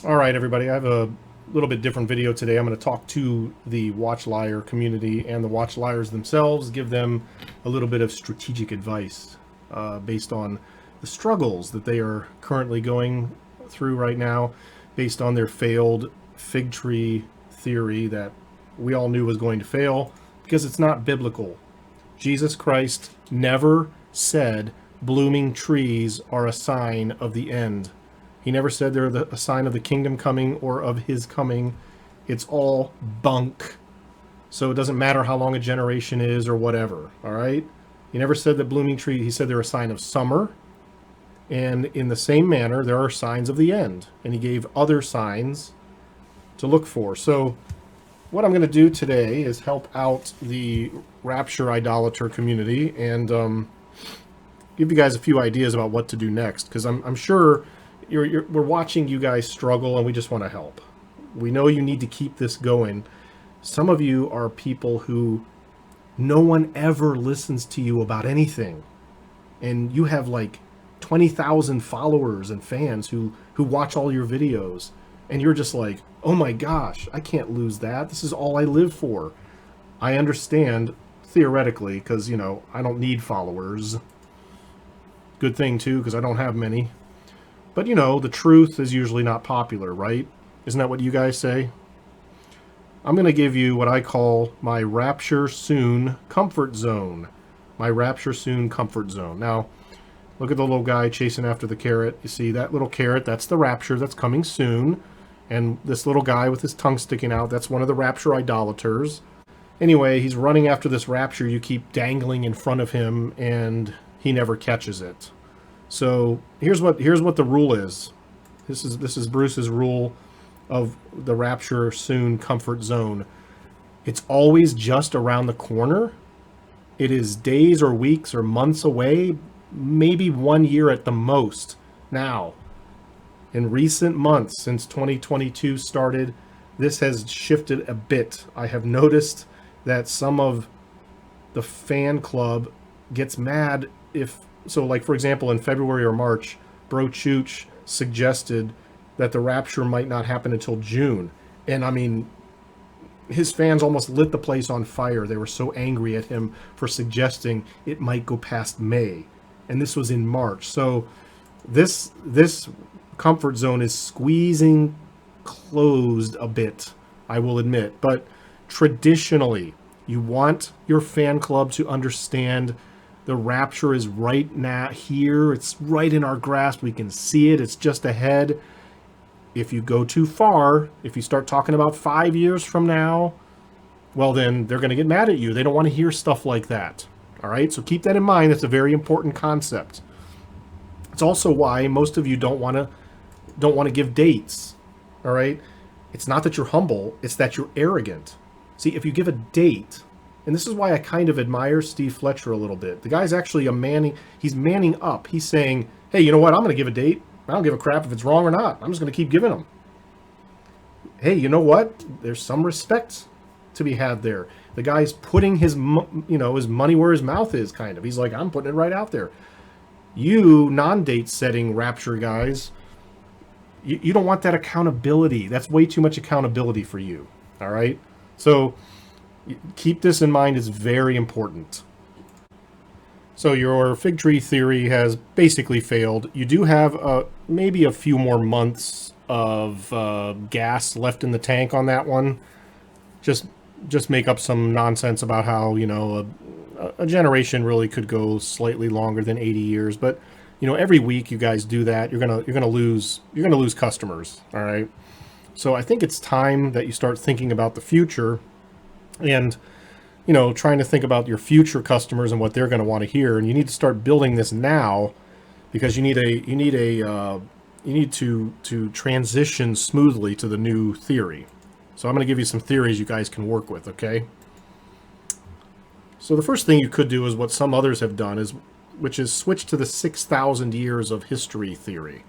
All right, everybody, I have a little bit different video today. I'm going to talk to the WatchLiar community and the WatchLiars themselves, give them a little bit of strategic advice based on the struggles that they are currently going through right now, based on their failed fig tree theory that we all knew was going to fail because it's not biblical. Jesus Christ never said blooming trees are a sign of the end. He never said they're a sign of the kingdom coming or of his coming. It's all bunk. So it doesn't matter how long a generation is or whatever, all right? He never said that blooming tree, he said they're a sign of summer. And in the same manner, there are signs of the end. And he gave other signs to look for. So what I'm going to do today is help out the Rapture idolater community and give you guys a few ideas about what to do next. Because I'm sure we're watching you guys struggle and we just want to help. We know you need to keep this going. Some of you are people who no one ever listens to you about anything. And you have like 20,000 followers and fans who watch all your videos. And you're just like, oh my gosh, I can't lose that. This is all I live for. I understand theoretically because, you know, I don't need followers. Good thing too, because I don't have many. But, you know, the truth is usually not popular, right? Isn't that what you guys say? I'm going to give you what I call my Rapture Soon comfort zone. My Rapture Soon comfort zone. Now, look at the little guy chasing after the carrot. You see that little carrot? That's the rapture that's coming soon. And this little guy with his tongue sticking out, that's one of the Rapture idolaters. Anyway, he's running after this rapture you keep dangling in front of him, and he never catches it. So here's what the rule is. This is Bruce's rule of the Rapture Soon comfort zone. It's always just around the corner. It is days or weeks or months away, maybe 1 year at the most. Now, in recent months, since 2022 started, this has shifted a bit. I have noticed that some of the fan club gets mad if... So, like, for example, in February or March, Bro Chooch suggested that the rapture might not happen until June. And, I mean, his fans almost lit the place on fire. They were so angry at him for suggesting it might go past May. And this was in March. So this comfort zone is squeezing closed a bit, I will admit. But traditionally, you want your fan club to understand the rapture is right now here. It's right in our grasp. We can see it. It's just ahead. If you go too far, if you start talking about 5 years from now, well, then they're going to get mad at you. They don't want to hear stuff like that. All right? So keep that in mind. It's a very important concept. It's also why most of you don't want to give dates. All right? It's not that you're humble. It's that you're arrogant. See, if you give a date... And this is why I kind of admire Steve Fletcher a little bit. The guy's actually he's manning up. He's saying, hey, you know what? I'm going to give a date. I don't give a crap if it's wrong or not. I'm just going to keep giving them. Hey, you know what? There's some respect to be had there. The guy's putting his money where his mouth is, kind of. He's like, I'm putting it right out there. You non-date setting rapture guys, you don't want that accountability. That's way too much accountability for you. All right? So... keep this in mind, it's very important. So your fig tree theory has basically failed. You do have maybe a few more months of gas left in the tank on that one. Just make up some nonsense about how, you know, a generation really could go slightly longer than 80 years. But, you know, every week you guys do that, you're gonna lose customers. All right. So I think it's time that you start thinking about the future. And, you know, trying to think about your future customers and what they're going to want to hear. And you need to start building this now because you need to transition smoothly to the new theory. So I'm going to give you some theories you guys can work with, okay? So the first thing you could do is what some others have done, which is switch to the 6,000 years of history theory.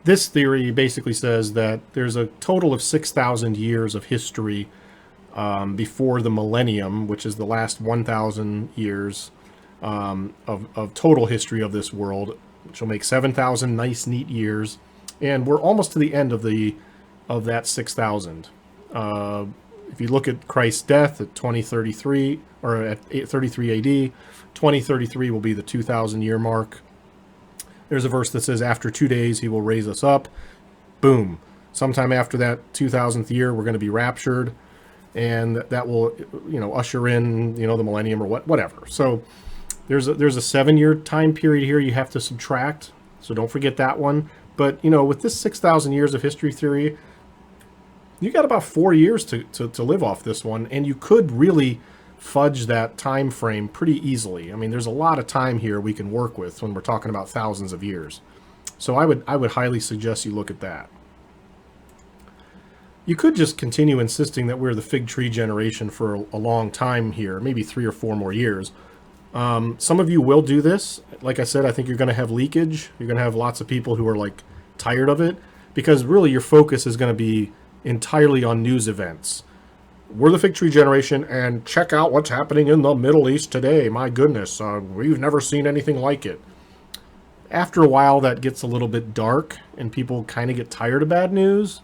This theory basically says that there's a total of 6,000 years of history before the millennium, which is the last 1,000 years of total history of this world, which will make 7,000 nice, neat years. And we're almost to the end of that 6,000. If you look at Christ's death at 2033, or at 33 AD, 2033 will be the 2,000 year mark. There's a verse that says, after 2 days he will raise us up. Boom. Sometime after that 2000th year, we're going to be raptured, and that will, usher in, the millennium or whatever. So there's a 7-year time period here you have to subtract. So don't forget that one. But, with this 6,000 years of history theory, you got about 4 years to live off this one, and you could really fudge that time frame pretty easily. I mean, there's a lot of time here we can work with when we're talking about thousands of years. So I would highly suggest you look at that. You could just continue insisting that we're the fig tree generation for a long time here, maybe 3 or 4 more years. Some of you will do this. Like I said, I think you're going to have leakage. You're going to have lots of people who are like tired of it, because really your focus is going to be entirely on news events. We're the fig tree generation, and check out what's happening in the Middle East today. My goodness, we've never seen anything like it. After a while, that gets a little bit dark, and people kind of get tired of bad news,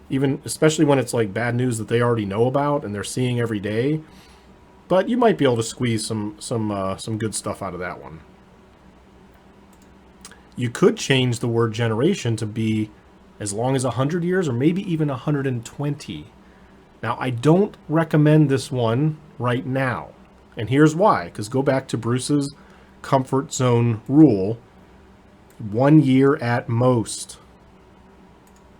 especially when it's like bad news that they already know about and they're seeing every day. But you might be able to squeeze some good stuff out of that one. You could change the word generation to be as long as 100 years, or maybe even 120. Now, I don't recommend this one right now. And here's why. Because go back to Bruce's comfort zone rule. 1 year at most.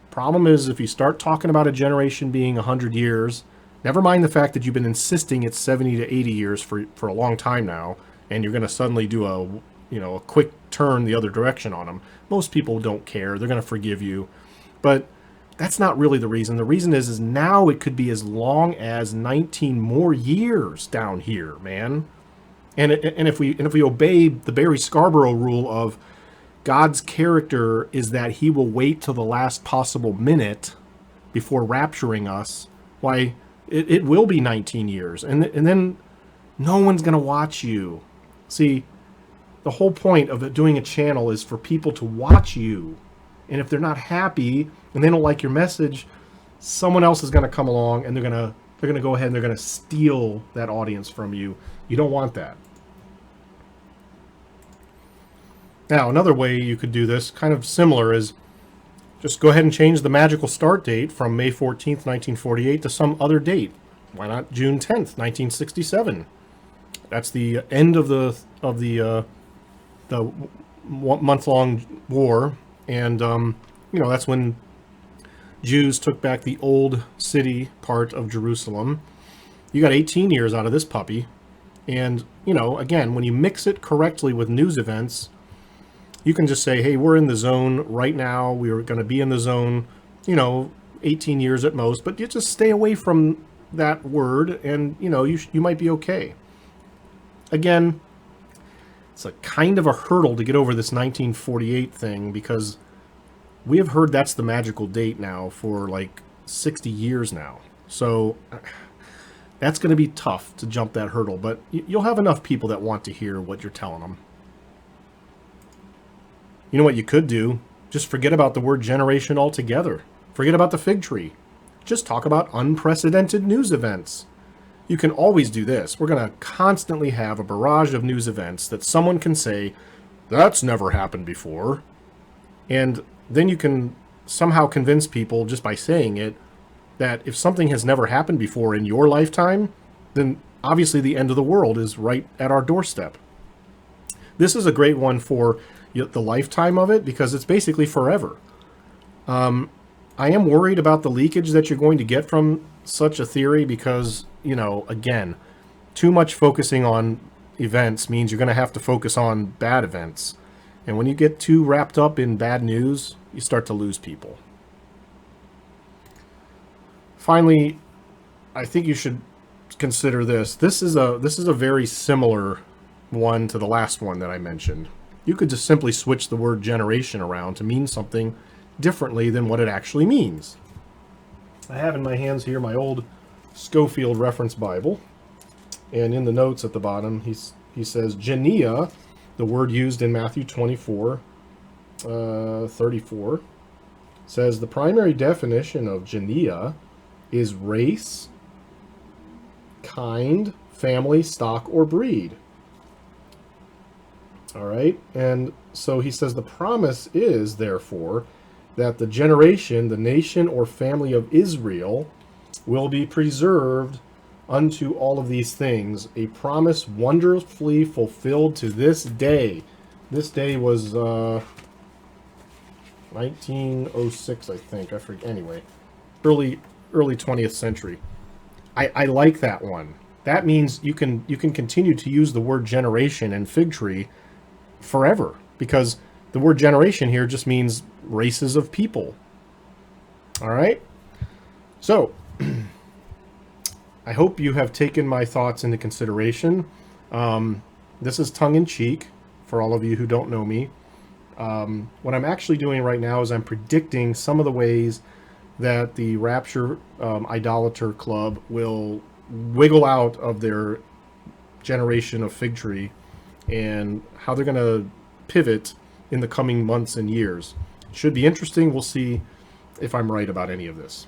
Problem is, if you start talking about a generation being 100 years, never mind the fact that you've been insisting it's 70 to 80 years for a long time now, and you're going to suddenly do a quick turn the other direction on them. Most people don't care. They're going to forgive you. But that's not really the reason. The reason is now it could be as long as 19 more years down here, man. And if we obey the Barry Scarborough rule of God's character is that he will wait till the last possible minute before rapturing us, why, it will be 19 years. And then no one's going to watch you. See, the whole point of doing a channel is for people to watch you. And if they're not happy and they don't like your message, someone else is going to come along and they're going to go ahead and they're going to steal that audience from you. You don't want that. Now, another way you could do this, kind of similar, is just go ahead and change the magical start date from May 14th, 1948 to some other date. Why not June 10th, 1967? That's the end of the month-long war. And, that's when Jews took back the old city part of Jerusalem. You got 18 years out of this puppy. And, again, when you mix it correctly with news events, you can just say, hey, we're in the zone right now. We're going to be in the zone, 18 years at most. But you just stay away from that word and, you might be okay. Again, it's a kind of a hurdle to get over this 1948 thing, because we have heard that's the magical date now for like 60 years now. So that's going to be tough to jump that hurdle, but you'll have enough people that want to hear what you're telling them. You know what you could do? Just forget about the word generation altogether. Forget about the fig tree. Just talk about unprecedented news events. You can always do this. We're going to constantly have a barrage of news events that someone can say, that's never happened before. And then you can somehow convince people just by saying it that if something has never happened before in your lifetime, then obviously the end of the world is right at our doorstep. This is a great one for the lifetime of it, because it's basically forever. I am worried about the leakage that you're going to get from such a theory, because, again, too much focusing on events means you're going to have to focus on bad events. And when you get too wrapped up in bad news, you start to lose people. Finally, I think you should consider this. This is a very similar one to the last one that I mentioned. You could just simply switch the word generation around to mean something differently than what it actually means. I have in my hands here my old Schofield Reference Bible, and in the notes at the bottom he says Genia, the word used in Matthew 24, 34, says the primary definition of genia is race, kind, family, stock, or breed. All right, and so he says the promise is, therefore, that the generation, the nation, or family of Israel will be preserved unto all of these things, a promise wonderfully fulfilled to this day. This day was 1906, I think. I forget. Anyway, early 20th century. I like that one. That means you can continue to use the word generation and fig tree forever, because the word generation here just means races of people. All right? So, I hope you have taken my thoughts into consideration. This is tongue-in-cheek for all of you who don't know me. What I'm actually doing right now is I'm predicting some of the ways that the Rapture idolater club will wiggle out of their generation of fig tree, and how they're going to pivot in the coming months and years. Should be interesting. We'll see if I'm right about any of this.